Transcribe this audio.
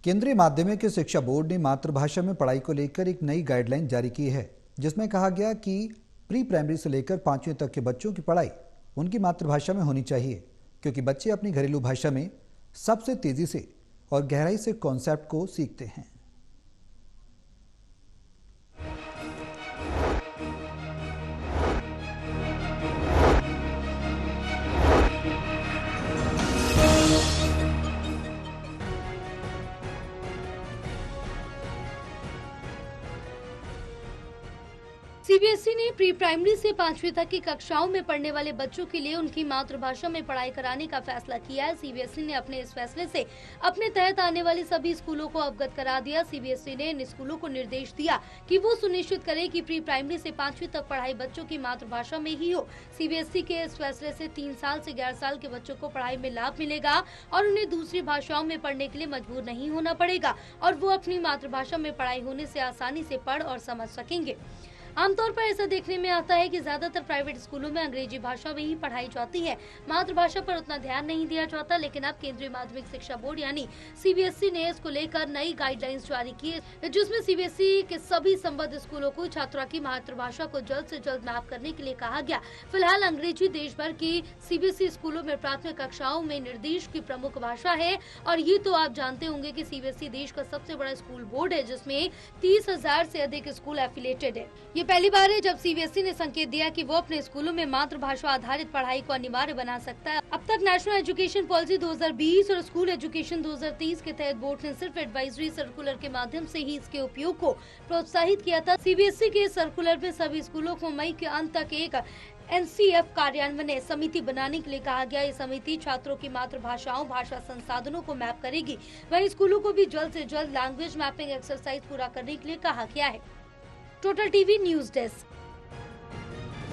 केंद्रीय माध्यमिक शिक्षा बोर्ड ने मातृभाषा में पढ़ाई को लेकर एक नई गाइडलाइन जारी की है, जिसमें कहा गया कि प्री प्राइमरी से लेकर 5वीं तक के बच्चों की पढ़ाई उनकी मातृभाषा में होनी चाहिए, क्योंकि बच्चे अपनी घरेलू भाषा में सबसे तेजी से और गहराई से कॉन्सेप्ट को सीखते हैं। सीबीएसई ने प्री प्राइमरी से 5वीं तक की कक्षाओं में पढ़ने वाले बच्चों के लिए उनकी मातृभाषा में पढ़ाई कराने का फैसला किया है। सीबीएसई ने अपने इस फैसले से अपने तहत आने वाले सभी स्कूलों को अवगत करा दिया। सीबीएसई ने इन स्कूलों को निर्देश दिया कि वो सुनिश्चित करें कि प्री प्राइमरी से 5वीं तक पढ़ाई बच्चों की मातृभाषा में ही हो। सीबीएसई के इस फैसले से 3 साल से 11 साल के बच्चों को पढ़ाई में लाभ मिलेगा और उन्हें दूसरी भाषाओं में पढ़ने के लिए मजबूर नहीं होना पड़ेगा और वो अपनी मातृभाषा में पढ़ाई होने से आसानी से पढ़ और समझ सकेंगे। आमतौर पर ऐसा देखने में आता है कि ज्यादातर प्राइवेट स्कूलों में अंग्रेजी भाषा में ही पढ़ाई जाती है, मातृभाषा पर उतना ध्यान नहीं दिया जाता। लेकिन अब केंद्रीय माध्यमिक शिक्षा बोर्ड यानी सीबीएसई ने इसको लेकर नई गाइडलाइंस जारी की है, जिसमें सीबीएसई के सभी संबद्ध स्कूलों को छात्रा की मातृभाषा को जल्द से जल्द मैप करने के लिए कहा गया। फिलहाल अंग्रेजी देश भर की सीबीएसई स्कूलों में प्राथमिक कक्षाओं में निर्देश की प्रमुख भाषा है और ये तो आप जानते होंगे कि सीबीएसई देश का सबसे बड़ा स्कूल बोर्ड है, जिसमें 30,000 से अधिक स्कूल एफिलिएटेड है। ये पहली बार है जब सीबीएसई ने संकेत दिया कि वो अपने स्कूलों में मातृभाषा आधारित पढ़ाई को अनिवार्य बना सकता है। अब तक नेशनल एजुकेशन पॉलिसी 2020 और स्कूल एजुकेशन 2030 के तहत बोर्ड ने सिर्फ एडवाइजरी सर्कुलर के माध्यम से ही इसके उपयोग को प्रोत्साहित किया था। सीबीएसई के सर्कुलर में सभी स्कूलों को मई के अंत तक एक एनसीएफ कार्यान्वयन समिति बनाने के लिए कहा गया। ये समिति छात्रों की मातृभाषाओं भाषा संसाधनों को मैप करेगी। वहीं स्कूलों को भी जल्द से जल्द लैंग्वेज मैपिंग एक्सरसाइज पूरा करने के लिए कहा गया है। Total TV news desk.